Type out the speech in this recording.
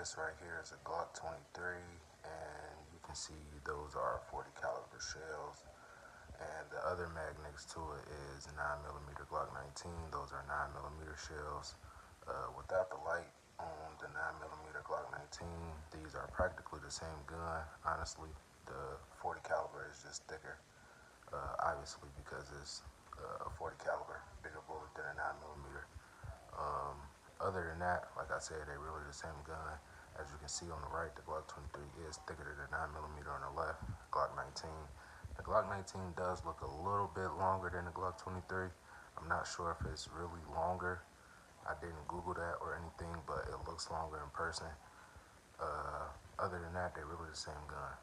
This right here is a Glock 23, and you can see those are 40 caliber shells. And the other mag next to it is 9mm Glock 19. Those are 9mm shells. Without the light on the 9mm Glock 19, these are practically the same gun. Honestly, the 40 caliber is just thicker, obviously because it's a 40 caliber, bigger bullet than a 9mm. Other than that, like I said, they're really the same gun. As you can see on the right, the Glock 23 is thicker than the 9mm on the left, Glock 19. The Glock 19 does look a little bit longer than the Glock 23. I'm not sure if it's really longer. I didn't Google that or anything, but it looks longer in person. Other than that, they're really the same gun.